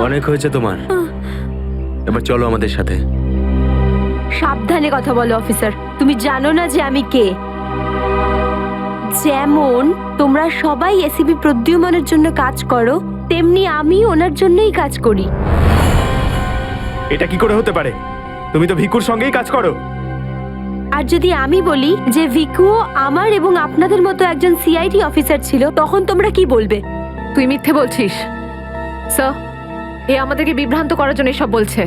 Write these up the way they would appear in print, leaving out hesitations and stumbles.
অনেক হয়েছে তোমার, এবার চলো আমাদের সাথে। সাবধানে কথা বলো অফিসার, তুমি জানো না যে আমি কে। যেমন তোমরা সবাই এসিপি প্রদ্যুম্নের জন্য কাজ করো, তেমনি আমি ওনার জন্যই কাজ করি। এটা কি করে হতে পারে? তুমি তো ভিকুর সঙ্গেই কাজ করো। আর যদি আমি বলি যে ভিকুও আমার এবং আপনাদের মতো একজন সিআইডি অফিসার ছিল, তখন তোমরা কি বলবে? তুই মিথ্যে বলছিস স্যার। এ আমাদেরকে বিভ্রান্ত করার জন্য সব বলছে।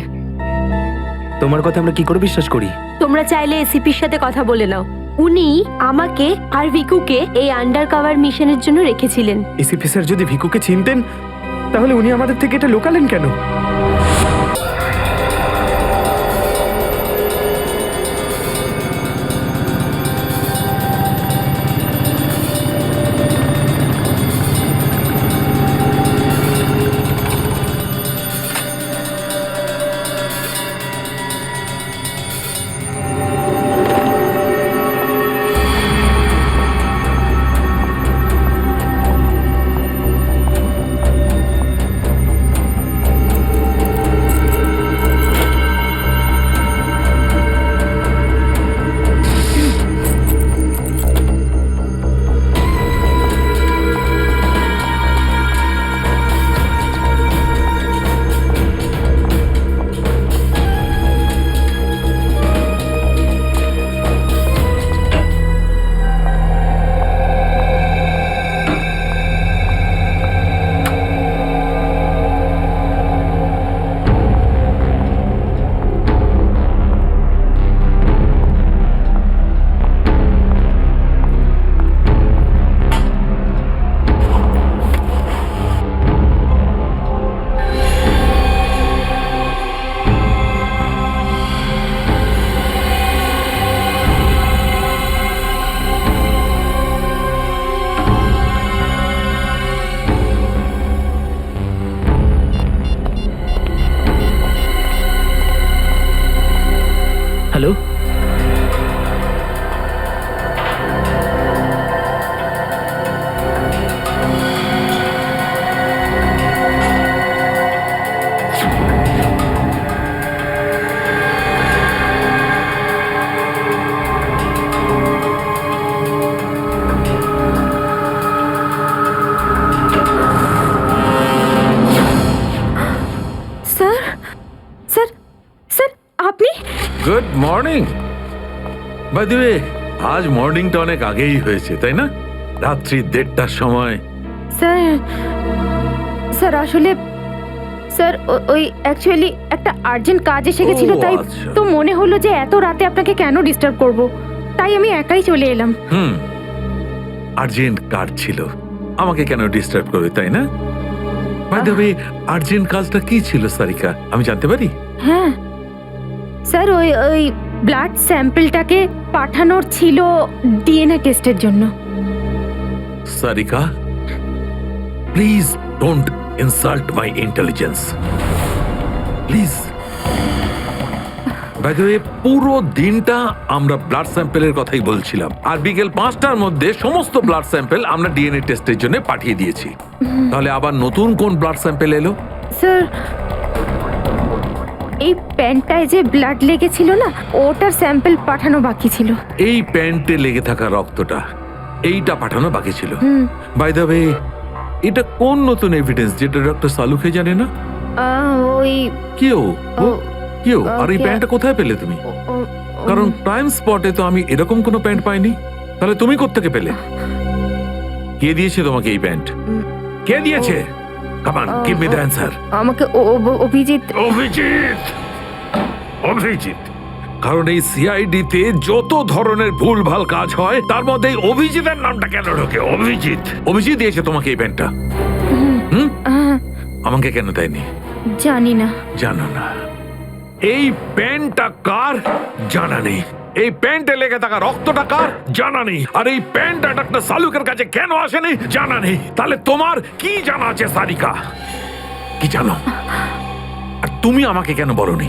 তোমার কথা আমরা কি করে বিশ্বাস করি? তোমরা চাইলে এসিপির সাথে কথা বলে নাও। উনি আমাকে আর ভিকুকে এই আন্ডার কভার মিশনের জন্য রেখেছিলেন। এসিপি স্যার যদি ভিকুকে চিনতেন তাহলে উনি আমাদের থেকে এটা লুকালেন কেন? হ্যালো, স্যার, স্যার, স্যার, আপনি? Good morning. By the way, আজ মর্নিংটা অনেক আগেই হয়েছে তাই না? রাত্রি 1:30টার সময়। স্যার, স্যার আসলে স্যার ওই অ্যাকচুয়ালি একটা আর্জেন্ট কাজ এসে গেছিল, ও, তাই আচ্ছা। তো মনে হলো যে এত রাতে আপনাকে কেন ডিস্টার্ব করব, তাই আমি একাই চলে এলাম। আর্জেন্ট কাজ ছিল, আমাকে কেন ডিস্টার্ব করবে তাই না? বাই দ্য ওয়ে, আর্জেন্ট কাজটা কি ছিল সারিকা, আমি জানতে পারি? হ্যাঁ স্যার, ওই ওই ব্লাড স্যাম্পলটাকে পাঠানোর ছিল ডিএনএ টেস্টের জন্য। Sarika, please don't insult my intelligence, please. By the way, পুরো দিনটা আমরা ব্লাড স্যাম্পেলের কথাই বলছিলাম, আর বিকেল 5টার মধ্যে সমস্ত ব্লাড স্যাম্পেল আমরা ডিএনএ টেস্টের জন্য পাঠিয়ে দিয়েছি। তাহলে আবার নতুন কোন ব্লাড স্যাম্পেল এলো? স্যার, এই প্যান্টটায় যে ব্লাড লেগেছিল না, ওটার স্যাম্পল পাঠানো বাকি ছিল। এই প্যান্টে লেগে থাকা রক্তটা, এইটা পাঠানো বাকি ছিল। বাই দ্য ওয়ে, এটা কোন নতুন এভিডেন্স যেটা ডক্টর সালুকে জানে না? ওই কেউ ও- কেউ আর এই ওকে। প্যান্টটা কোথায় পেলে তুমি? কারণ ক্রাইম স্পটে তো আমি এরকম কোনো প্যান্ট পাইনি। তাহলে তুমি কোত্থেকে পেলে? কে দিয়েছে তোমাকে এই প্যান্ট? কে দিয়েছে? Come on, give me the answer. আমাকে অভিজিৎ। অভিজিৎ, অভিজিৎ। কারণ এই সিআইডি তে যত ধরনের ভুলভাল কাজ হয় তার মধ্যে এই অভিজিতের নামটা কেন ঢোকে? অভিজিৎ, অভিজিৎ দিয়েছে তোমাকে এই প্যান্টটা? আমাকে কেন দেয়নি? জানি না। জানো না? এই প্যান্টটা কার জানা নেই, এই প্যান্টে লেগে থাকা রক্তটা কার জানা নেই, আর এই প্যান্টটা ডাক্তার সালুকের কাছে কেন আসেনি জানা নেই। তাহলে তোমার কি জানা আছে সারিকা? কি জানো? আর তুমি আমাকে কেন বলনি?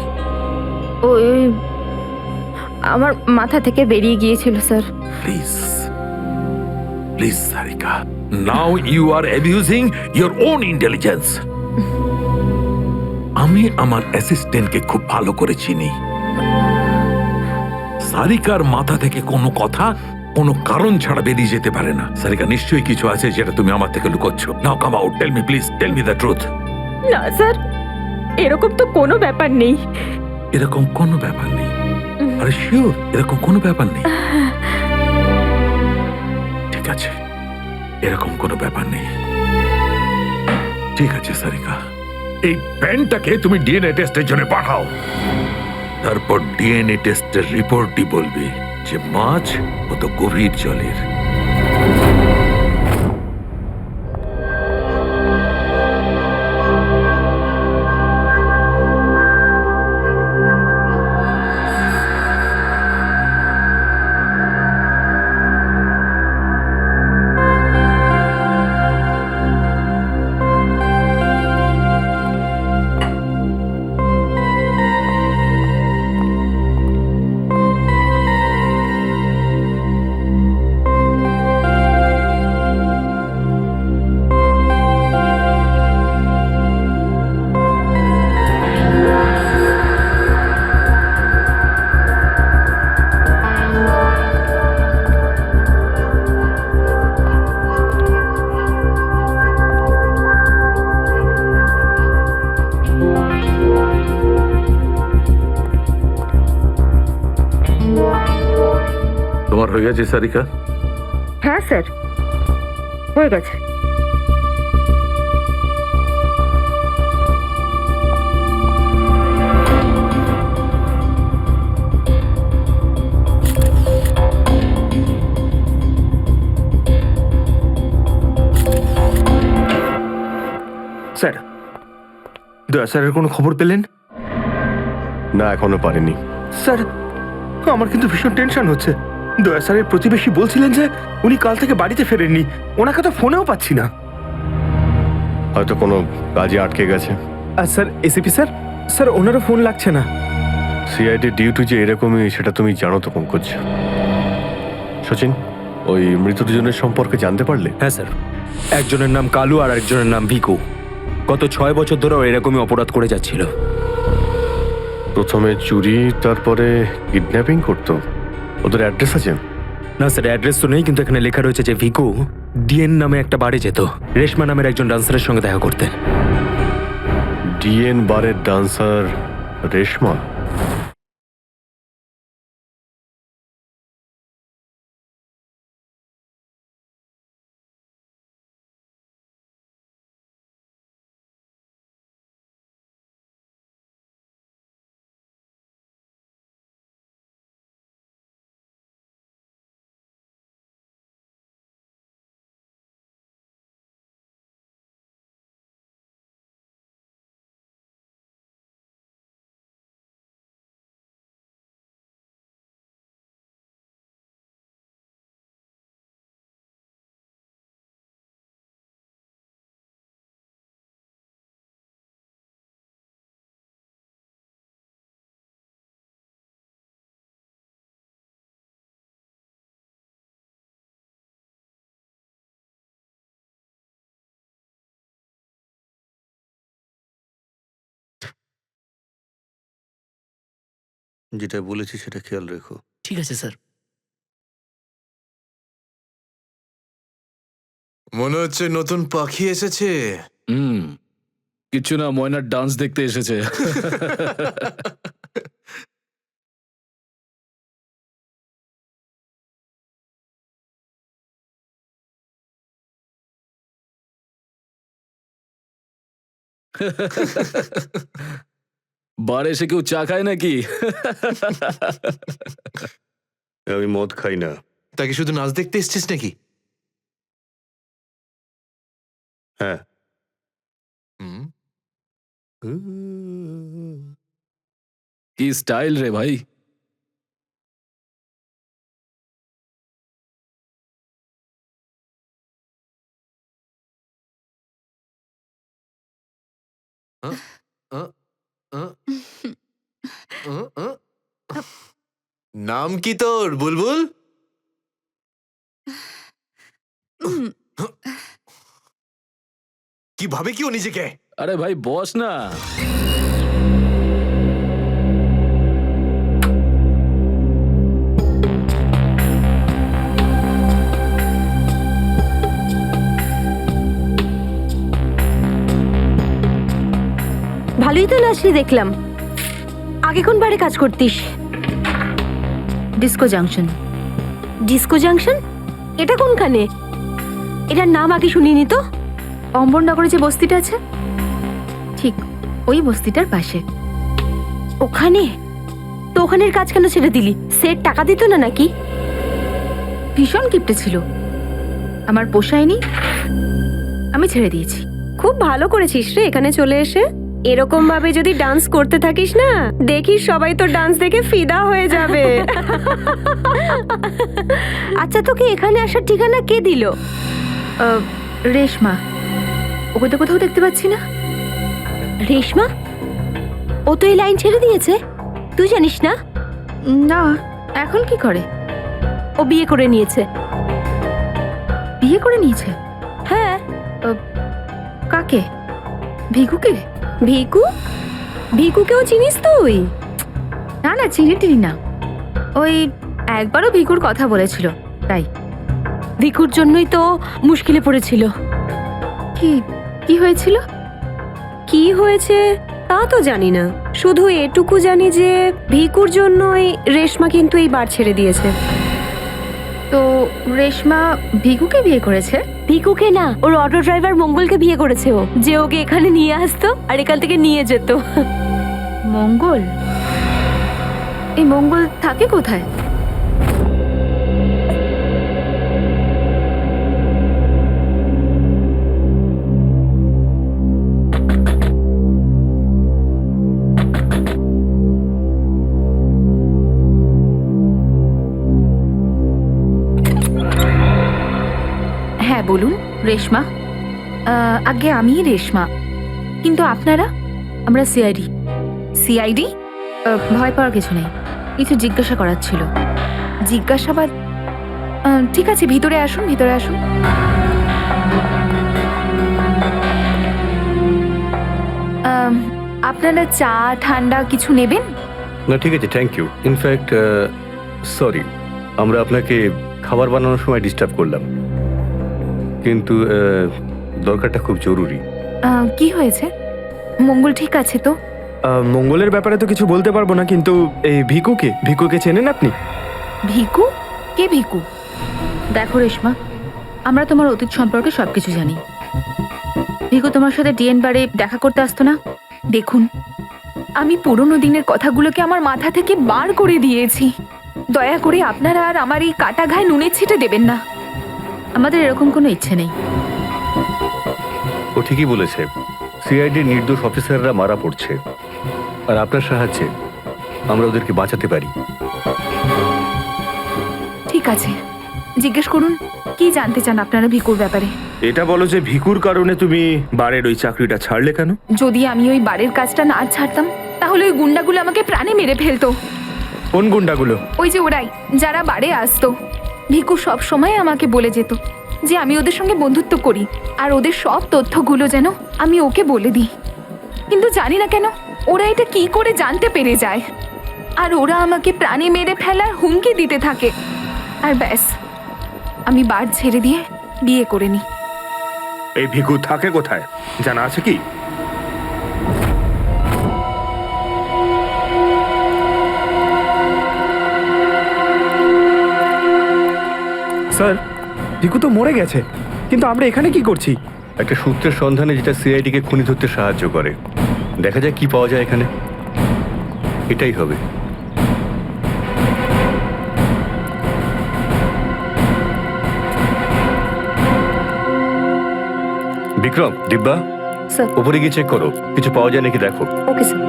ওই আমার মাথা থেকে বেরিয়ে গিয়েছিল sir. Please, please Sarika, now you are abusing your own intelligence. আমি আমার অ্যাসিস্ট্যান্টকে খুব ভালো করে চিনি। সারিকার মাথা থেকে কোনো কথা কোনো কারণ ছাড়া বেরিয়ে যেতে পারে না। সারিকা, নিশ্চয়ই কিছু আছে যেটা তুমি আমার থেকে লুকোচ্ছ। Now come out, tell me please, tell me the truth. না স্যার, এরকম তো কোনো ব্যাপার নেই। এরকম কোনো ব্যাপার নেই? আরে শিওর, এরকম কোনো ব্যাপার নেই? ঠিক আছে, এরকম কোনো ব্যাপার নেই। ঠিক আছে সারিকা, এই পেনটাকে তুমি ডিএনএ টেস্টের জন্য পাঠাও। তারপর ডিএনএ টেস্টের রিপোর্টই বলবে যে মাছ কত গভীর জলের। তোমার হয়ে গেছে সারিকা? হ্যাঁ স্যার, হয়ে গেছে। স্যার, দয়া স্যারের কোনো খবর পেলেন? না, এখনো পারিনি। স্যার, আমার কিন্তু ভীষণ টেনশন হচ্ছে। দয়া স্যারের প্রতিবেশী বলছিলেন যে উনি কাল থেকে বাড়িতে ফেরেননি। ওনাকে তো ফোনেও পাচ্ছি না। হয়তো কোনো কাজে আটকে গেছে। আর স্যার, এসিপি স্যার, স্যার ওনারও ফোন লাগছে না। সিআইডি ডিউটি যে এরকমই সেটা তুমি জানো তো পঙ্কজ। সচিন, ওই মৃত দুজনের সম্পর্কে জানতে পারলে? হ্যাঁ স্যার, একজনের নাম কালু আর একজনের নাম ভিকু। গত 6 বছর ধরে এরকমই অপরাধ করে যাচ্ছিল। প্রথমে চুরি, তারপরে কিডন্যাপিং করতো। ওদের অ্যাড্রেস আছে? না স্যার, অ্যাড্রেস তো নেই, কিন্তু এখানে লেখা রয়েছে যে ভিকু ডিএন নামে একটা বারে যেত রেশমা নামের একজন ডান্সারের সঙ্গে দেখা করতে। ডিএন বারের ডান্সার রেশমা? যেটা বলেছি সেটা খেয়াল রেখো। ঠিক আছে স্যার। মনে হচ্ছে নতুন পাখি এসেছে। কিছু না, ময়নার ডান্স দেখতে এসেছে। বারে এসে কেউ চা খায় নাকি? আমি মদ খাই না। তাকে শুধু নাচ দেখতে এসেছিস নাকি? হ্যাঁ। কি স্টাইল রে ভাই! নাম কি তোর, বুলবুল? কি ভাবে কি ও নিজেকে? আরে ভাই বস না। ভালোই তো নাচলি দেখলাম। আগে কোন বারে কাজ করতিস? Disco junction. Disco junction? এটা কোনখানে? এটার নাম আগে শুনিনি তো। অম্বরনগরে যে বস্তিটা আছে, ঠিক ওই বস্তিটার পাশে। ওখানে? তো ওখানের কাজ কেন ছেড়ে দিলি? সেট টাকা দিত না নাকি? ভীষণ কিপটে ছিল, আমার পোষায়নি, আমি ছেড়ে দিয়েছি। খুব ভালো করেছিস রে এখানে চলে এসে। এরকম ভাবে যদি ডান্স করতে থাকিস না, দেখিস সবাই তোর ডান্স দেখে ফিদা হয়ে যাবে। আচ্ছা, তোকে এখানে আসার ঠিকানা কে দিল? রেশমা, ওকে তো কোথাও দেখতে পাচ্ছি না। রেশমা? ও তো এই লাইন ছেড়ে দিয়েছে, তুই জানিস না? না, এখন কি করে? ও বিয়ে করে নিয়েছে। বিয়ে করে নিয়েছে? হ্যাঁ। কাকে? ভিকুকে? ভিকু? ভিকুকেও চিনিস তুই? না না, চিনি টিনি না। ওই একবারও ভিকুর কথা বলেছিল, তাই। ভিকুর জন্যই তো মুশকিলে পড়েছিল। কি কি হয়েছিল? কি হয়েছে তা তো জানি না, শুধু এটুকু জানি যে ভিকুর জন্যই রেশমা কিন্তু এই বার ছেড়ে দিয়েছে। তো রেশমা ভিকুকে বিয়ে করেছে? ভিকুকে না, ওর অটো ড্রাইভার মঙ্গলকে বিয়ে করেছে ও, যে ওকে এখানে নিয়ে আসতো আর এখান থেকে নিয়ে যেত। মঙ্গল? এই মঙ্গল থাকে কোথায়? হ্যাঁ বলুন। রেশমা? আগে আমি রেশমা, কিন্তু আপনারা? আমরা সিআইডি। সিআইডি? ভয় পাওয়ার কিছু নেই, কিছু জিজ্ঞাসা করার ছিল। জিজ্ঞাসাবাদ? ঠিক আছে, ভিতরে আসুন, ভিতরে আসুন। আপনারা চা ঠান্ডা কিছু নেবেন? না ঠিক আছে, থ্যাংক ইউ। ইনফ্যাক্ট সরি, আমরা আপনাকে খাবার বানানোর সময় ডিস্টার্ব করলাম, কিন্তু দরকারটা খুব জরুরি। কি হয়েছে? মঙ্গল ঠিক আছে তো? মঙ্গলের ব্যাপারে তো কিছু বলতে পারবো না, কিন্তু এই ভিকুকে চেনেন আপনি? ভিকু? কে ভিকু? দেখো রেশমা, আমরা তোমার অতীত সম্পর্কে সবকিছু জানি। ভিকু তোমার সাথে ডিএন বারে দেখা করতে আসতো না? দেখুন, আমি পুরনো দিনের কথাগুলোকে আমার মাথা থেকে বার করে দিয়েছি। দয়া করে আপনারা আর আমার এই কাটা ঘায়ে নুনের ছিটে দেবেন না। আমাদের এরকম কোনো ইচ্ছে নেই। ও ঠিকই বলেছে, সিআইডির নির্দোষ অফিসাররা মারা পড়ছে, আর আপনার সাহায্যে আমরা ওদেরকে বাঁচাতে পারি। ঠিক আছে, জিজ্ঞেস করুন, কি জানতে চান আপনারা ভিকুর ব্যাপারে? এটা বলো যে ভিকুর কারণে তুমি বারের ওই চাকরিটা ছাড়লে কেন? যদি আমি ওই বাড়ির কাজটা না ছাড়তাম, তাহলে ওই গুন্ডাগুলো আমাকে প্রাণে মেরে ফেলতো। কোন গুন্ডাগুলো? ওই যে ওরাই, যারা বাড়ে আসতো। ভিকু সব সময় আমাকে বলে যেত যে আমি ওদের সঙ্গে বন্ধুত্ব করি, আর ওদের সব তথ্যগুলো যেন আমি ওকে বলে দিই। কিন্তু জানি না কেন ওরা এটা কি করে জানতে পেরে যায়, আর ওরা আমাকে প্রাণে মেরে ফেলার হুমকি দিতে থাকে। আর ব্যাস, আমি বার ছেড়ে দিয়ে বিয়ে করে নিই। এই ভিকু থাকে কোথায় জানা আছে কি? স্যার, ভিকু তো মরে গেছে, কিন্তু আমরা এখানে কি করছি? একটা সূত্রের সন্ধানে যেটা সিআইডিকে খুনি ধরতে সাহায্য করে। দেখা যায় কি পাওয়া যায় এখানে। এটাই হবে। বিক্রম, দিব্যা, স্যার। উপরে গিয়ে চেক করো, কিছু পাওয়া যায় নাকি দেখো। Okay sir.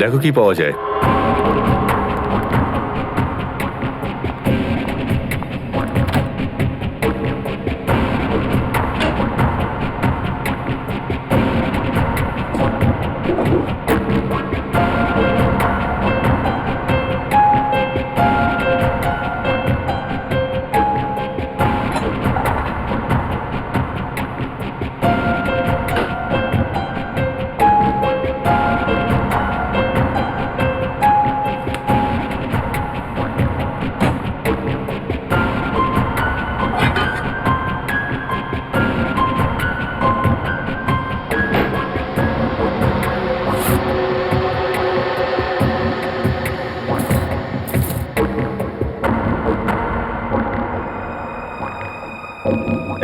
দেখো কি পাওয়া যায়।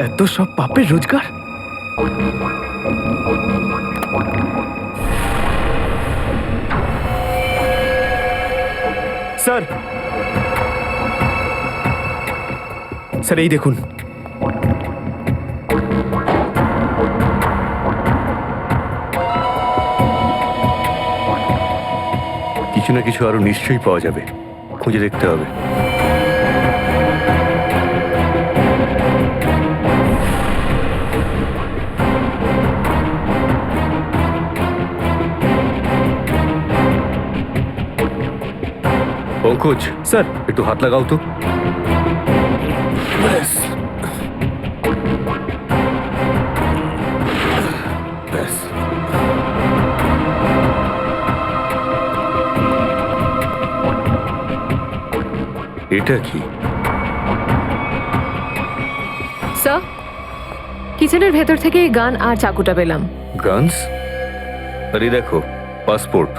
এত সব পাপের রোজগার। স্যার স্যার এই দেখুন, কিছু না কিছু আরো নিশ্চয়ই পাওয়া যাবে, খুঁজে দেখতে হবে। পঙ্কজ, স্যার একটু হাত লাগাও তো। ব্যাস। ব্যাস। এটা কি? স্যার, কিচেনের ভেতর থেকে এই গান আর চাকুটা পেলাম। গানস? আরে দেখো, পাসপোর্ট।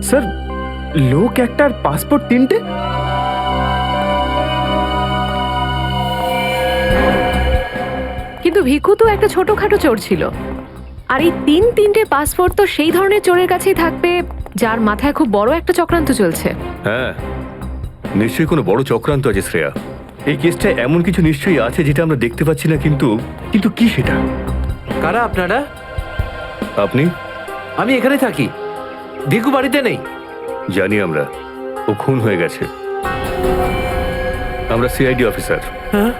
স্যার লোক একটার পাসপোর্ট তিনটে? কিন্তু ভিকু তো একটা ছোটখাটো চোর ছিল, আর এই তিনটে পাসপোর্ট তো সেই ধরনের চোরের কাছেই থাকবে যার মাথায় খুব বড় একটা চক্রান্ত চলছে। হ্যাঁ, নিশ্চয়ই কোনো বড় চক্রান্ত আছে শ্রেয়া। এই কেসটা এমন কিছু নিশ্চয়ই আছে যেটা আমরা দেখতে পাচ্ছি না, কিন্তু কিন্তু কি সেটা? কারা আপনারা? আপনি? আমি এখানে থাকি, ভিকু বাড়িতে নেই। জানি আমরা, ও খুন হয়ে গেছে। আমরা সিআইডি অফিসার। হ্যাঁ,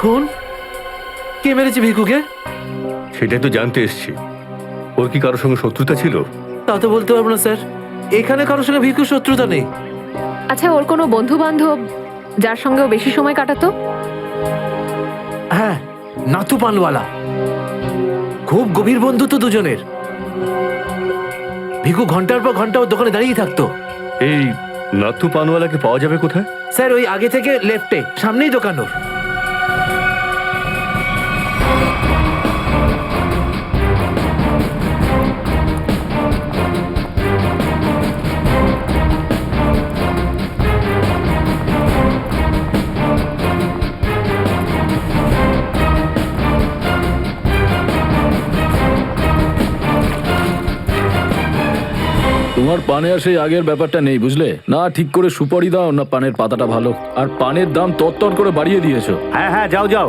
খুন? কে মেরেছে ভিকুকে? সেটাই তো জানতে এসছি। ওর কি কারোর সঙ্গে শত্রুতা ছিল? তা তো বলতে পারবো না স্যার, এখানে কারোর সঙ্গে ভিকুর শত্রুতা নেই। আচ্ছা, ওর কোনো বন্ধু বান্ধব যার সঙ্গে ও বেশি সময় কাটাতো? হ্যাঁ, নাতু পানওয়ালা। খুব গভীর বন্ধুত্ব দুজনের। ভিকু ঘন্টার পর ঘন্টা ওর দোকানে দাঁড়িয়ে থাকতো। এই নাতু পানওয়ালাকে পাওয়া যাবে কোথায়? স্যার ওই আগে থেকে লেফটে, সামনেই দোকান ওর। তোমার পানে আর সেই আগের ব্যাপারটা নেই, বুঝলে না? ঠিক করে সুপারি দাও না পানের পাতাটা ভালো, আর পানের দাম তরতর করে বাড়িয়ে দিয়েছো। হ্যাঁ হ্যাঁ, যাও যাও,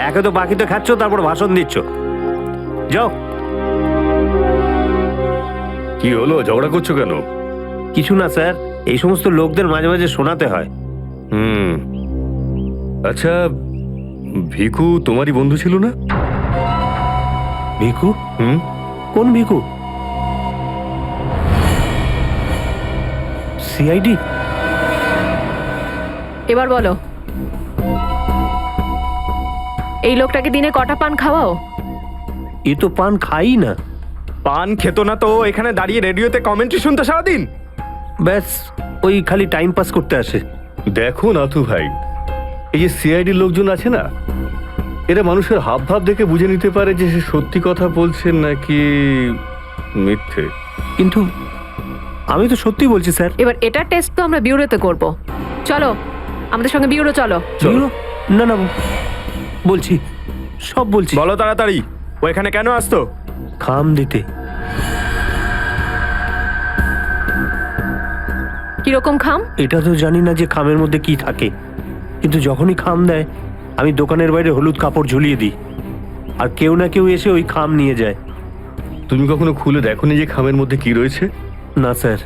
একে তো বাকি তো খাচ্ছ, তারপর ভাষণ দিচ্ছ। যাও। কি হলো, ঝগড়া করছো কেন? কিছু না স্যার, এই সমস্ত লোকদের মাঝে মাঝে শোনাতে হয়। আচ্ছা, ভিকু তোমারই বন্ধু ছিল না? ভিকু? হুম। কোন ভিকু? সিআইডি? এবার বলো, এই লোকটাকে দিনে কটা পান খাওয়াও? এ তো পান খাই না। পান খেত না তো এখানে দাঁড়িয়ে রেডিওতে কমেন্ট্রি শুনতো সারাদিন? ব্যাস, ওই খালি টাইম পাস করতে আসে। দেখো নাথু ভাই, এই যে সিআইডি লোকজন আছে না, এরা মানুষের হাব ভাব দেখে বুঝে নিতে পারে যে সে সত্যি কথা বলছেন নাকি মিথ্যে। কিন্তু আমি তো সত্যি বলছি স্যার। এবার এটা টেস্ট তো আমরা বিউরোতে করব। চলো আমাদের সঙ্গে বিউরো চলো। চলো। না না, বলছি, সব বলছি। বলো তাড়াতাড়ি, ও এখানে কেন আসতো? খাম দিতে। কিরকম খাম? এটা তো জানি না যে খামের মধ্যে কি থাকে, কিন্তু যখনই খাম দেয় আমি দোকানের বাইরে হলুদ কাপড় ঝুলিয়ে দিই, আর কেউ না কেউ এসে ওই খাম নিয়ে যায়। তুমি কখনো খুলে দেখোনি যে খামের মধ্যে কি রয়েছে? না স্যার,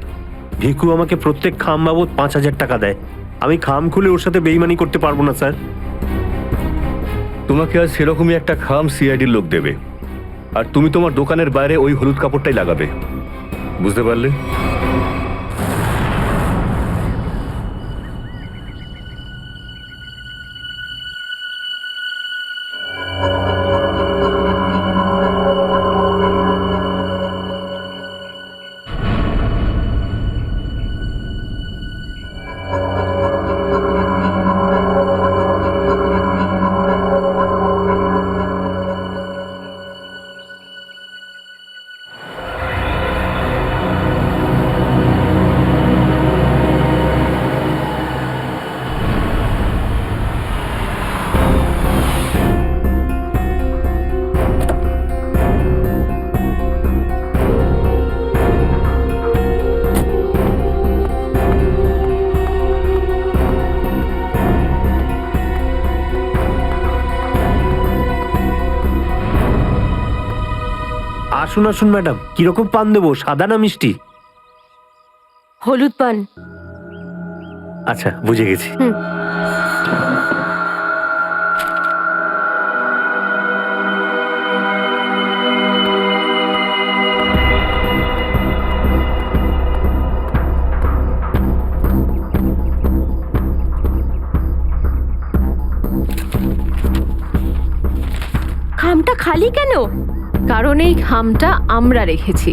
ভিকু আমাকে প্রত্যেক খাম বাবদ 5,000 টাকা দেয়। আমি খাম খুলে ওর সাথে বেইমানি করতে পারবো না স্যার। তোমাকে আজ সেরকমই একটা খাম সিআইডির লোক দেবে, আর তুমি তোমার দোকানের বাইরে ওই হলুদ কাপড়টাই লাগাবে। বুঝতে পারলে? আসুন আসুন ম্যাডাম, কিরকম পান দেবো, সাদা না মিষ্টি? হলুদ পান। আচ্ছা, বুঝে গেছি। খামটা খালি কেন? কারণ এই খামটা আমরা রেখেছি।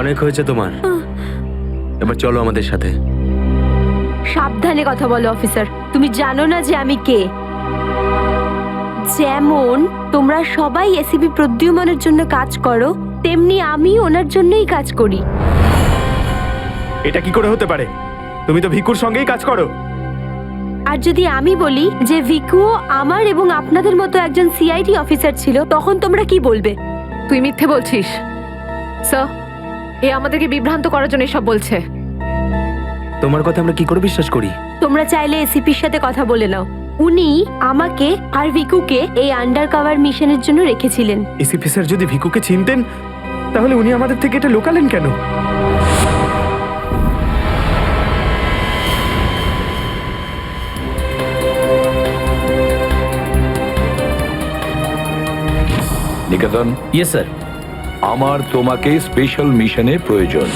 অনেক হয়েছে তোমার, এবার চলো আমাদের সাথে। সাবধানে কথা বলো অফিসার, তুমি জানো না যে আমি কে। যেমন তোমরা সবাই এসিপি প্রদ্যুম্নের জন্য কাজ করো, তেমনি আমি ওনার জন্যই কাজ করি। এটা কি করে হতে পারে? তুমি তো ভিকুর সঙ্গেই কাজ করো। আর যদি আমি বলি যে ভিকুও আমার এবং আপনাদের মতো একজন সিআইডি অফিসার ছিল, তখন তোমরা কি বলবে? তুই মিথ্যে বলছিস। স্যার, এ আমাদেরকে বিভ্রান্ত করার জন্য এসব বলছে। তোমার কথা আমরা কি করে বিশ্বাস করি? তোমরা চাইলে এসিপির সাথে কথা বলে নাও। উনি আমাকে আর ভিকুকে এই আন্ডার কভার মিশনের জন্য রেখেছিলেন। এসিপি স্যার যদি ভিকুকে চিনতেন, তাহলে উনি আমাদের থেকে এটা লুকালেন কেন? নিকেতন, ইয়েস স্যার। আমার তোমাকে স্পেশাল মিশনে প্রয়োজন।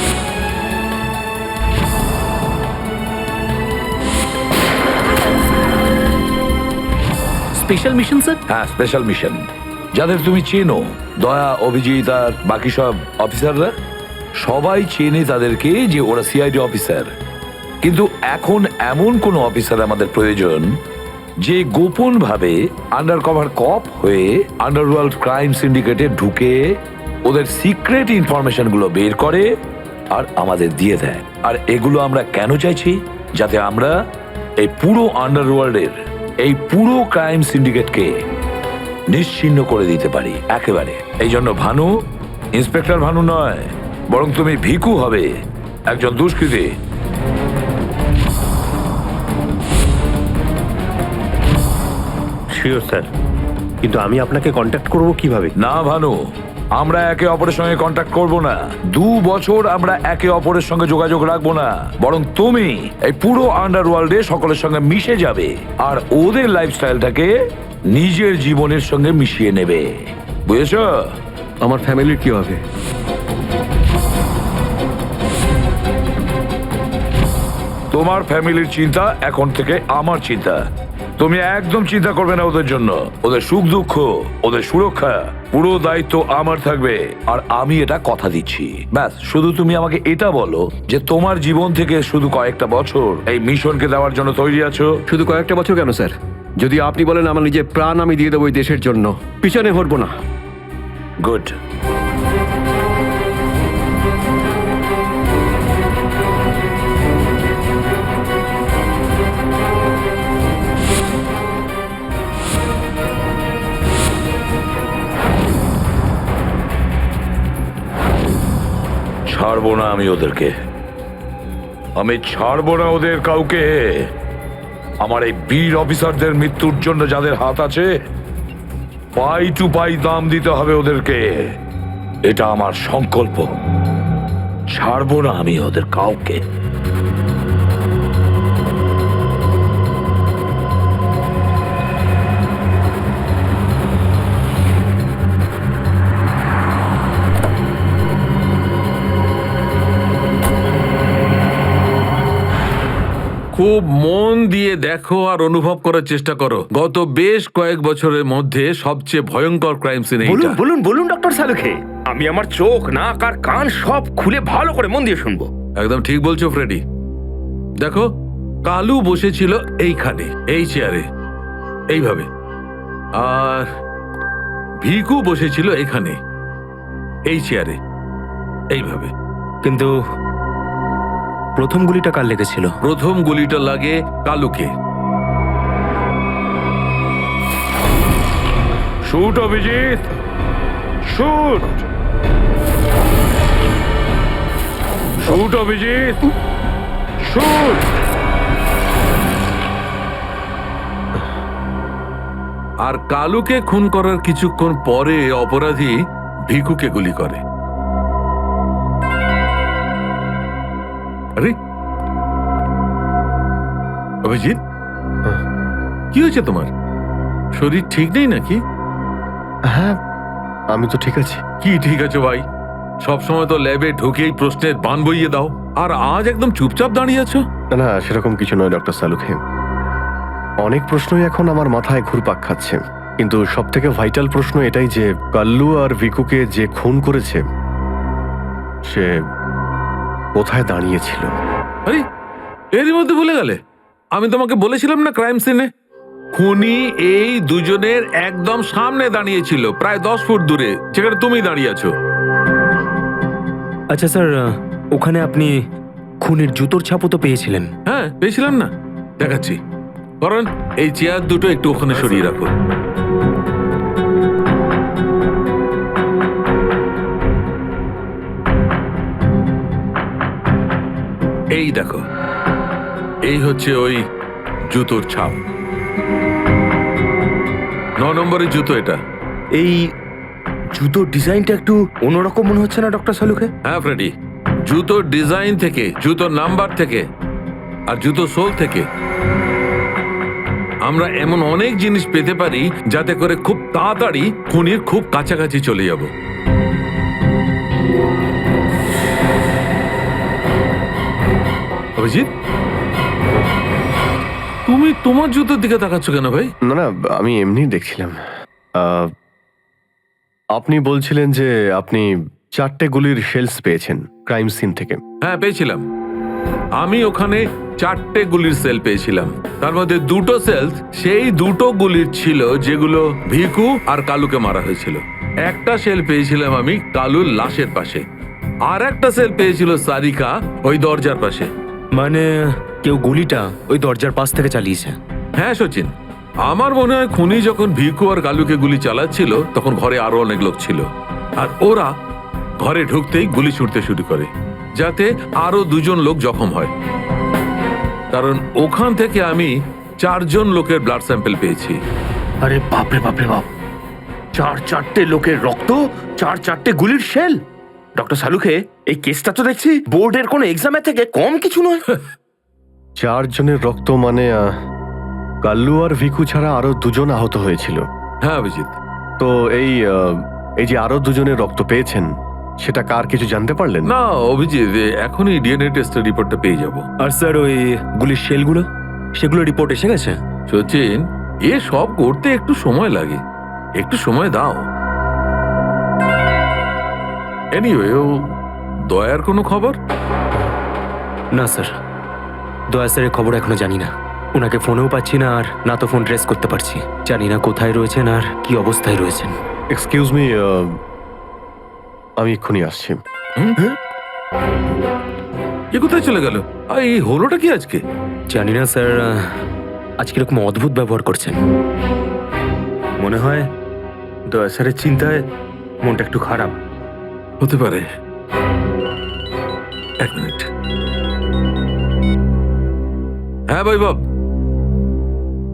Special mission sir? হ্যাঁ, স্পেশাল মিশন। যাদের তুমি চেনো, দয়া, অভিজিৎ আর বাকি সব অফিসাররা, সবাই চেনে তাদেরকে যে ওরা সিআইডি অফিসার। কিন্তু এখন এমন কোন অফিসার আমাদের প্রয়োজন যে গোপন ভাবে আন্ডারকভার কপ হয়ে আন্ডারওয়ার্ল্ড ক্রাইম সিন্ডিকেটে ঢুকে ওদের সিক্রেট ইনফরমেশন গুলো বের করে আর আমাদের দিয়ে দেয়। আর এগুলো আমরা কেন চাইছি? যাতে আমরা এই পুরো আন্ডারওয়ার্ল্ডের এই পুরো ক্রাইম সিন্ডিকেটকে নিশ্চিহ্ন করে দিতে পারি একেবারে। এই জন্য ভানু ইন্সপেক্টর ভানু নয়, বরং তুমি ভিকু হবে, একজন দুষ্কৃতী। শিওর স্যার, কিন্তু আমি আপনাকে কন্ট্যাক্ট করব কিভাবে? না ভানু, আমরা একে অপরের সঙ্গে কন্ট্যাক্ট করব না। 2 বছর আমরা একে অপরের সঙ্গে যোগাযোগ রাখবো না, বরং তুমি এই পুরো আন্ডারওয়ার্ল্ডে সকলের সঙ্গে মিশে যাবে আর ওদের লাইফস্টাইলটাকে নিজের জীবনের সঙ্গে মিশিয়ে নেবে। বুঝেছ? আমার ফ্যামিলির কি হবে? তোমার ফ্যামিলির চিন্তা এখন থেকে আমার চিন্তা। তুমি একদম চিন্তা করবে না ওদের জন্য। ওদের সুখ দুঃখ, ওদের সুরক্ষা, পুরো দায়িত্ব আমার থাকবে। আর আমি এটা কথা দিচ্ছি। ব্যাস, শুধু তুমি আমাকে এটা বলো যে তোমার জীবন থেকে শুধু কয়েকটা বছর এই মিশনকে দেওয়ার জন্য তৈরি আছো। শুধু কয়েকটা বছর কেন স্যার? যদি আপনি বলেন আমার নিজের প্রাণ আমি দিয়ে দেবো এই দেশের জন্য, পিছনে হটবো না। গুড। ছাড়বো না আমি ওদেরকে, আমি ছাড়বো না ওদের কাউকে। আমার এই বীর অফিসারদের মৃত্যুর জন্য যাদের হাত আছে, পাই টু পাই দাম দিতে হবে ওদেরকে। এটা আমার সংকল্প। ছাড়বো না আমি ওদের কাউকে। খুব মন দিয়ে দেখো আর অনুভব করার চেষ্টা করো। গত বেশ কয়েক বছরের মধ্যে সবচেয়ে ভয়ঙ্কর ক্রাইম সিন এইটা। বলুন বলুন বলুন ডক্টর সালুখে, আমি আমার চোখ, নাক আর কান সব খুলে ভালো করে মন দিয়ে শুনবো। একদম ঠিক বলছো ফ্রেডি। দেখো, কালু বসেছিল এইখানে, এই চেয়ারে, এইভাবে। আর ভিকু বসেছিল এখানে, এই চেয়ারে, এইভাবে। কিন্তু প্রথম গুলিটা কার লেগেছিল? প্রথম গুলিটা লাগে কালুকে। Shoot Abhijit, shoot. Shoot Abhijit, shoot. আর কালুকে খুন করার কিছুক্ষণ পরে অপরাধী ভিকুকে গুলি করে। আরে অভিজিৎ, কি হয়েছে তোমার? শরীর ঠিক নেই নাকি? হ্যাঁ, আমি তো ঠিক আছি। কি ঠিক আছে ভাই? সবসময় তো ল্যাবে ঢুকেই প্রশ্নের বান বইয়ে দাও, আর আজ একদম চুপচাপ দাঁড়িয়ে আছো। না, সেরকম কিছু নয় ডক্টর সালুখে। অনেক প্রশ্নই এখন আমার মাথায় ঘুরপাক খাচ্ছে, কিন্তু সব থেকে ভাইটাল প্রশ্ন এটাই যে কাল্লু আর ভিকুকে যে খুন করেছে সে কোথায় দাঁড়িয়েছিল। আরে এরই মধ্যে ভুলে গেলে? আমি তোমাকে বলেছিলাম না, ক্রাইম সিনে খুনি এই দুজনের একদম সামনে দাঁড়িয়েছিল, প্রায় 10 ফুট দূরে, সেখানে তুমি দাঁড়িয়ে আছো। আচ্ছা স্যার, ওখানে আপনি খুনির জুতোর ছাপও তো পেয়েছিলেন। হ্যাঁ, পেয়েছিলাম না, দেখাচ্ছি। কারণ এই চেয়ার দুটো একটু ওখানে সরিয়ে রাখো। এই দেখো, এই হচ্ছে ওই জুতোর ছাপ। 9 নম্বরের জুতো এটা। এই জুতোর ডিজাইনটা একটু অন্যরকম মনে হচ্ছে না ডক্টর সালুখে? হ্যাঁ ফ্রেডি, জুতোর ডিজাইন থেকে, জুতোর নাম্বার থেকে আর জুতো সোল থেকে আমরা এমন অনেক জিনিস পেতে পারি যাতে করে খুব তাড়াতাড়ি খুনির খুব কাছাকাছি চলে যাব। অভিজিৎ, তুমি তোমার জুতোর দিকে তাকাচ্ছ কেন ভাই? না না, আমি এমনি দেখছিলাম। আপনি বলছিলেন যে আপনি 4টে গুলির শেলস পেয়েছেন ক্রাইম সিন থেকে। হ্যাঁ পেয়েছিলাম। আমি ওখানে 4টে গুলির সেল পেয়েছিলাম। তার মধ্যে 2টো সেলস সেই 2টো গুলির ছিল যেগুলো ভিকু আর কালুকে মারা হয়েছিল। একটা সেল পেয়েছিলাম আমি কালুর লাশের পাশে, আর একটা সেল পেয়েছিল সারিকা ওই দরজার পাশে। মানে কেউ গুলিটা ওই দরজার পাশ থেকে চালিয়েছে? হ্যাঁ সচিন, আমার মনে হয় খুনি যখন ভিকু আর কালুকে গুলি চালাচ্ছিল তখন ঘরে আরো অনেক লোক ছিল, আর ওরা ঘরে ঢুকতেই গুলি ছুটতে শুরু করে যাতে আরো 2জন লোক জখম হয়। কারণ ওখান থেকে আমি 4জন লোকের ব্লাড স্যাম্পল পেয়েছি। আরে বাপরে বাপরে বাপ, 4টে লোকের রক্ত, 4টে গুলির শেল। ডক্টর সালুখে, এই কেসটা তো দেখছি বোর্ডের কোনো এক্সামের থেকে কম কিছু নয়। 4 জনের রক্ত মানে কাল্লু আর ভিকু ছাড়া আরো 2জন আহত হয়েছিল। হ্যাঁ অভিজিৎ। তো এই যে আরো 2জনের রক্ত পেয়েছেন সেটা কার কিছু জানতে পারলেন? না অভিজিৎ, এখনই ডিএনএ টেস্টের রিপোর্টটা পেয়ে যাব। আর স্যার ওই গুলির শেলগুলো, সেগুলো রিপোর্ট এসে গেছে? সচিন, এ সব করতে একটু সময় লাগে, একটু সময় দাও। এনিওয়ে, ও দয়ার কোনো খবর? না স্যার, দয়া স্যারের খবর এখনো জানি না। ওনাকে ফোনেও পাচ্ছি না, আর না তো ফোন ট্রেস করতে পারছি। জানি না কোথায় রয়েছেন আর কি অবস্থায় রয়েছেন। এক্সকিউজ মি, আমি এক্ষুনি আসছি। এ কোথায় চলে গেল? এই হলোটা কি আজকে? জানি না স্যার, আজকে এরকম অদ্ভুত ব্যবহার করছেন। মনে হয় দয়া স্যারের চিন্তায় মনটা একটু খারাপ। হতে পারে। 1 মিনিট। হ্যাঁ ভাই বাব,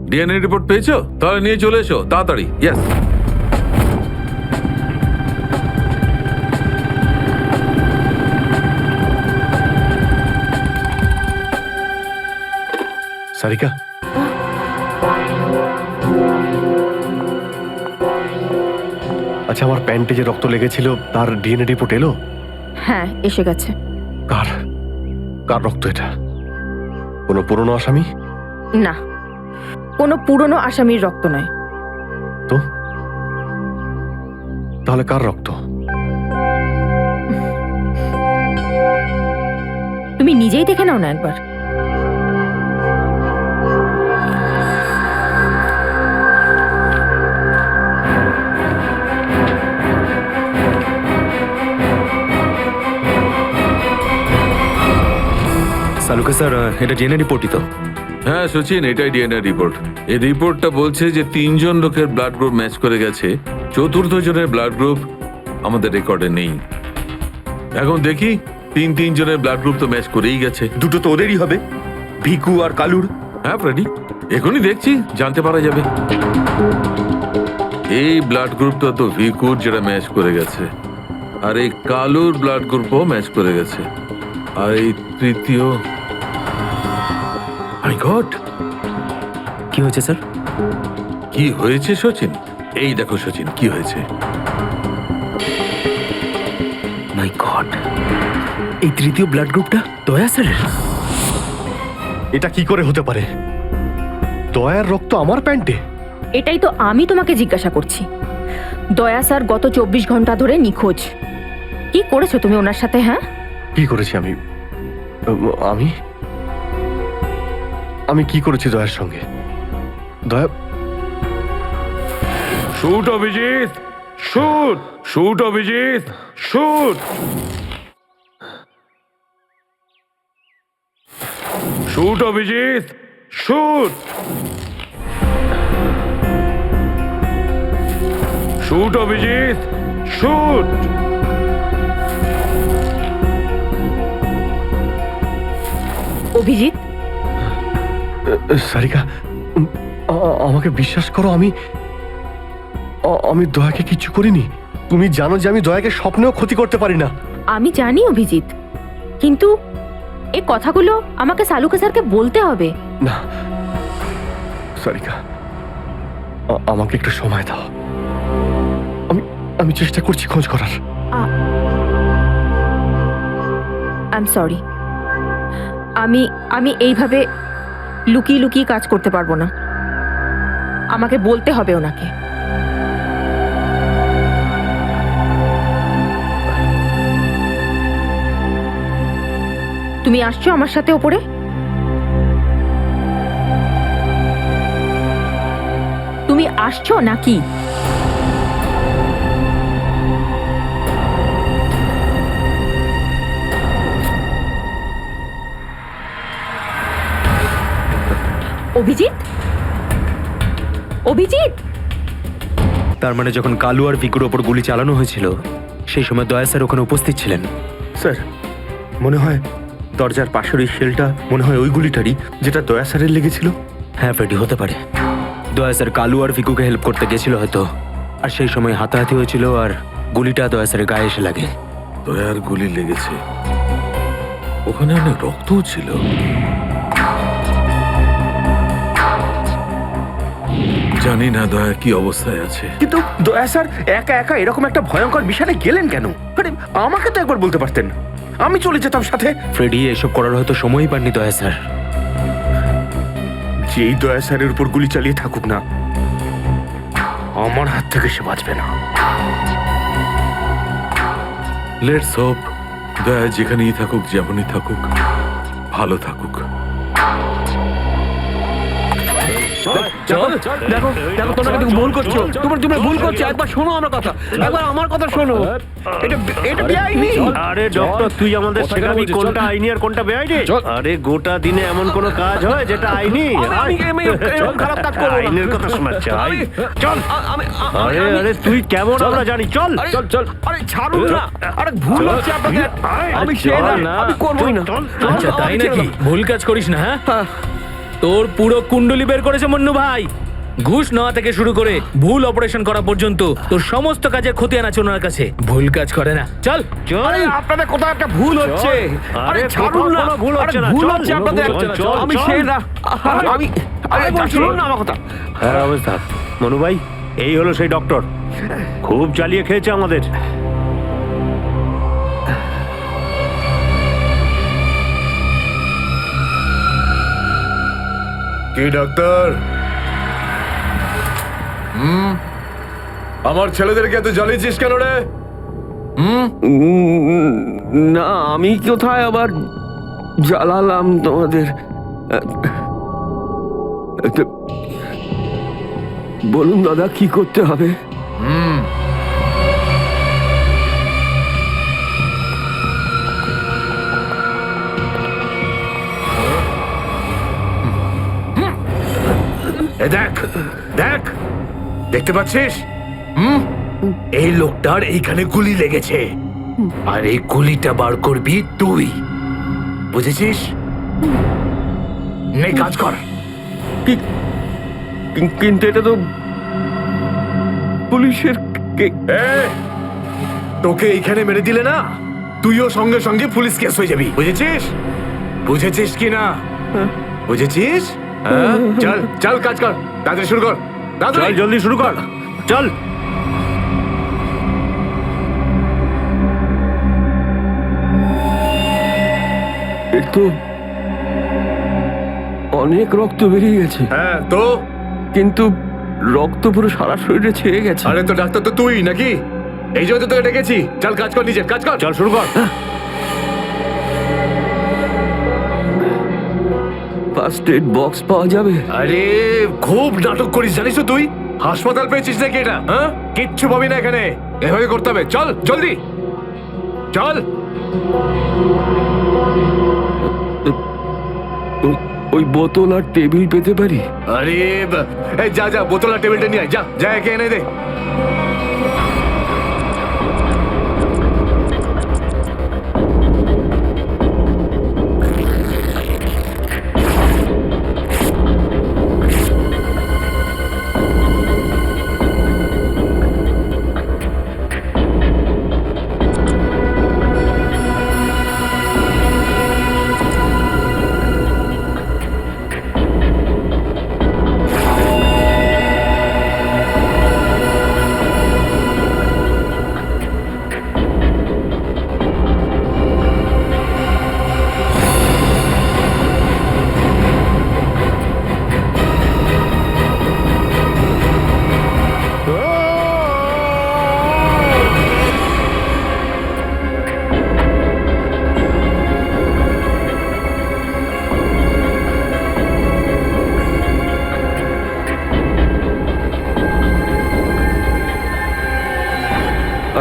ডিএনএ রিপোর্ট পেয়েছো? তাহলে নিয়ে চলে এসো তাড়াতাড়ি। ইয়েস। সারিকা, আচ্ছা, আমার প্যান্টে যে রক্ত লেগেছিল তার ডিএনএ রিপোর্ট এলো? হ্যাঁ এসে গেছে। কার কার রক্ত এটা? কোনো পুরনো আসামি? না, কোনো পুরনো আসামির রক্ত নয়। তো তাহলে কার রক্ত? তুমি নিজেই দেখে নাও না একবার। সালুকে স্যার, এটা ডিএনএ রিপোর্টই তো? হ্যাঁ সচিন, এটাই ডিএনএ রিপোর্ট। এই রিপোর্টটা বলছে যে 3জন লোকের ব্লাড গ্রুপ ম্যাচ করে গেছে, 4র্থ জনের ব্লাড গ্রুপ আমাদের রেকর্ডে নেই। এখন দেখি, 3 জনের ব্লাড গ্রুপ তো ম্যাচ করেই গেছে। 2টো তো ওদেরই হবে, ভিকু আর কালুর। হ্যাঁ ফ্রেডি, এখনই দেখছি, জানতে পারা যাবে। এই ব্লাড গ্রুপটা তো ভিকুর, যেটা ম্যাচ করে গেছে, আর এই কালুর ব্লাড গ্রুপও ম্যাচ করে গেছে, আর এই তৃতীয়। মাই গড, কি হয়েছে স্যার? কি হয়েছে সচিন? এই দেখো সচিন, কি হয়েছে। মাই গড, এই তৃতীয় ব্লাড গ্রুপটা দয়া স্যারের? এটা কি করে হতে পারে? দয়ার রক্ত আমার প্যান্টে? এটাই তো আমি তোমাকে জিজ্ঞাসা করছি। দয়া স্যার গত 24 ঘন্টা ধরে নিখোঁজ। কি করেছো তুমি ওনার সাথে? হ্যাঁ, কি করেছি আমি? আমি আমি কি করেছি দয়ার সঙ্গে? দয়া, shoot Abhijit, shoot, shoot Abhijit, shoot, shoot Abhijit, shoot, shoot Abhijit, shoot. Abhijit, Sarika, আমাকে বিশ্বাস করো, আমি দয়াকে কিচ্ছু করিনি। তুমি জানো যে আমি দয়াকে স্বপ্নেও ক্ষতি করতে পারি না। আমি জানি অভিজিৎ, কিন্তু এই কথাগুলো আমাকে সালুকে স্যারকে বলতে হবে। না সারিকা, আমাকে একটু সময় দাও। আমি চেষ্টা করছি খোঁজ করার। I am sorry. আমি এইভাবে লুকিয়ে লুকিয়ে কাজ করতে পারবো না, আমাকে বলতে হবে ওনাকে। তুমি আসছো আমার সাথে ওপরে? তুমি আসছো নাকি? অভিজিৎ, অভিজিৎ, তার মানে যখন কালু আর ভিকুর ওপর গুলি চালানো হয়েছিল সেই সময় দয়া স্যার ওখানে উপস্থিত ছিলেন। স্যার, মনে হয় দরজার পাশের ওই শেলটা মনে হয় ওই গুলিটারই যেটা দয়া স্যারের লেগেছিল। হ্যাঁ ফ্রেডি, হতে পারে। দয়া স্যার কালু আর ভিকুকে হেল্প করতে গেছিল হয়তো, আর সেই সময় হাতাহাতি হয়েছিল আর গুলিটা দয়া স্যারের গায়ে এসে লাগে। দয়ার গুলি লেগেছে, ওখানে অনেক রক্তও ছিল। জানি না দয়া কি অবস্থায় আছে। কিন্তু দয়া স্যার একা একা এরকম একটা ভয়ঙ্কর বিষয়ে গেলেন কেন? আরে আমাকে তো একবার বলতে পারতেন, আমি চলে যেতাম সাথে। ফ্রেডি, এসব করার হয়তো সময়ই পাননি দয়া স্যার। যেই দয়া স্যারের উপর গুলি চালিয়ে থাকুক না, আমার হাত থেকে সে বাঁচবে না। লেটস হোপ দয়া যেখানেই থাকুক, যেমনই থাকুক, ভালো থাকুক। চল, দেখো দেখো, তোমরা কিন্তু ভুল করছো। তোমরা ভুল করছো। একবার শোনো আমার কথা, একবার আমার কথা শোনো। এটা বেআইনি। আরে ডক্টর, তুই আমাদের শেখাবি কোনটা আইনি আর কোনটা বেআইনি? আরে গোটা দিনে এমন কোনো কাজ হয় যেটা আইনি? আমি এরকম খারাপ কাজ করবো না। আইনের কথা শোনাচ্ছে। চল, আরে আরে তুই কেমন আমরা জানি। চল চল চল। আরে ছাড়ুন না, আরে ভুল হচ্ছে আপনাদের। আমি সেই না, আমি করবোই না। আচ্ছা তাই নাকি? ভুল কাজ করিস না। হ্যাঁ, তোর পুরো কুণ্ডলি বের করেছে মন্নু ভাই। ঘুষ নেওয়া থেকে শুরু করে ভুল অপারেশন করা পর্যন্ত তোর সমস্ত কাজের খতিয়ান আছে ওনার কাছে। ভুল কাজ করে না। চল। আরে আপনাদের কোথাও একটা ভুল হচ্ছে। আরে ছাড়ুন না, ভুল হচ্ছে না। ভুল হচ্ছে আপনাদের। আমি সেই না, আমি আরে শুনুন না আমার কথা। হ্যাঁ অবস্থা মনু ভাই, এই হলো সেই ডক্টর, খুব চালিয়ে খেয়েছে আমাদের। কি ডাক্তার? আমার ছেলেদেরকে এত জ্বালিয়েছিস কেন রে? না, আমি কোথায় আবার জ্বালালাম তোমাদের? বলুন দাদা, কি করতে হবে? দেখ দেখ, দেখতে পাচ্ছিস? এই লোকটার এইখানে গুলি লেগেছে, আর এই গুলিটা বার করবি তুই, বুঝেছিস? নে কাজ কর। কিন্তু এটা তো পুলিশের। তোকে এইখানে মেরে দিলে না, তুইও সঙ্গে সঙ্গে পুলিশ কেস হয়ে যাবি, বুঝেছিস? বুঝেছিস কি না? বুঝেছিস? চল চল, কাজ কর, তাড়াতাড়ি শুরু কর। চল জলদি শুরু কর, চল। তো অনেক রক্ত বেরিয়ে গেছে। হ্যাঁ তো? কিন্তু রক্ত পুরো সারা শরীরে ছেয়ে গেছে। আরে তো ডাক্তার তো তুই নাকি? এই জন্য তো তোকে ডেকেছি। চল কাজ কর, নিজের কাজ কর। চল শুরু কর। ফার্স্ট এড বক্স পাওয়া যাবে? আরে খুব নাটক করিস জানিস তো তুই? হাসপাতাল পেয়েছিস নাকি এটা? হ্যাঁ, কিচ্ছু পাবি না এখানে, এভাবে করতে হবে। চল জলদি চল। ওই বোতল আর টেবিল পেতে পারি? আরে এই যা যা, বোতল আর টেবিলটা নিয়ে আয়, যা যা, একে এনে দে।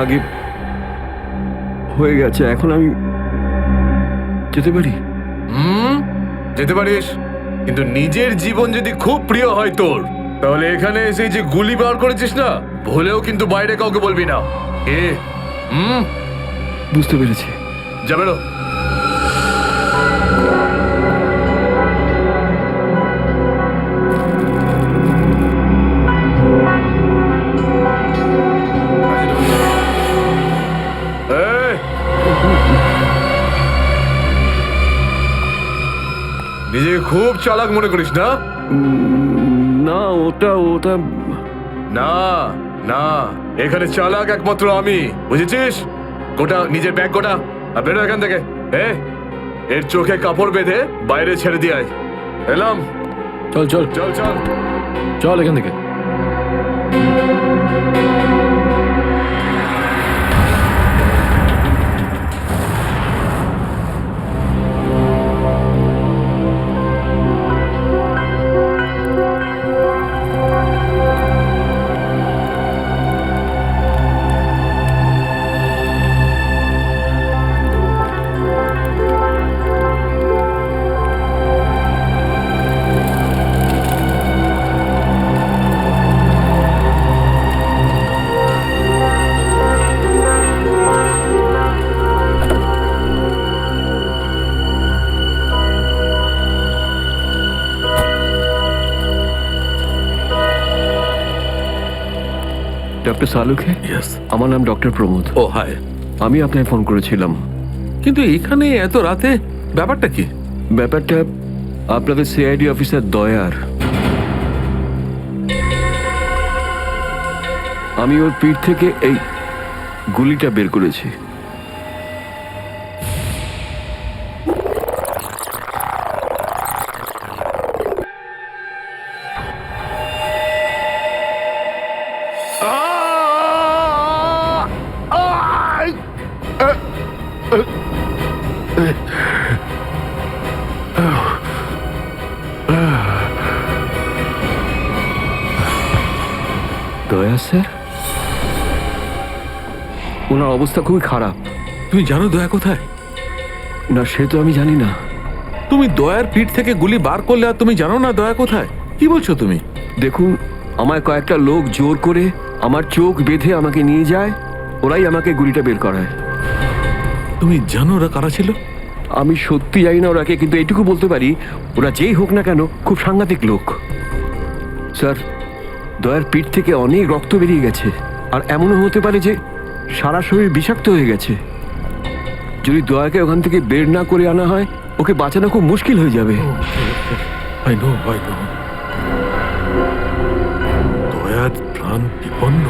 আগে হয়ে গেছে, এখন আমি যেতে পারি? যেতে পারিস, কিন্তু নিজের জীবন যদি খুব প্রিয় হয় তোর, তাহলে এখানে এসে যে গুলি বার করেছিস না, ভুলেও কিন্তু বাইরে কাউকে বলবি না। বুঝতে পেরেছি। যাবে না। নিজেকে খুব চালাক মনে করিস না? না, ওটা না না, এখানে চালাক একমাত্র আমি, বুঝেছিস? গোটা নিজের ব্যাগ গোটা, আর বেরো এখান থেকে। এর চোখে কাপড় বেঁধে বাইরে ছেড়ে দিয়ে আয়। এলাম। চল চল চল চল চল এখান থেকে। ডক্টর সালুখে? ইয়েস। আমার নাম ডক্টর প্রমোদ। ও হাই। আমি আপনাকে ফোন করেছিলাম। কিন্তু এখানে এত রাতে ব্যাপারটা কি? ব্যাপারটা আপনাদের সিআইডি অফিসার দয়ার। আমি ওর পিঠ থেকে এই গুলিটা বের করেছি। দয়া স্যার, ওনার অবস্থা খুবই খারাপ। তুমি জানো দয়া কোথায়? না, সে তো আমি জানি না। তুমি দয়ার পিঠ থেকে গুলি বার করলে আর তুমি জানো না দয়া কোথায়? কি বলছো তুমি? দেখুন, আমায় কয়েকটা লোক জোর করে আমার চোখ বেঁধে আমাকে নিয়ে যায়, ওরাই আমাকে গুলিটা বের করায়। তুমি জানো ওরা কারা ছিল? আমি সত্যি জানি না ওরাকে, কিন্তু এইটুকু বলতে পারি ওরা যেই হোক না কেন খুব সাংঘাতিক লোক। স্যার, দয়ার পিঠ থেকে অনেক রক্ত বেরিয়ে গেছে, আর এমনও হতে পারে যে সারা শরীর বিষাক্ত হয়ে গেছে। যদি দয়াকে ওখান থেকে বের না করে আনা হয়, ওকে বাঁচানো খুব মুশকিল হয়ে যাবে। I know. দয়ার প্রাণ বিপন্ন।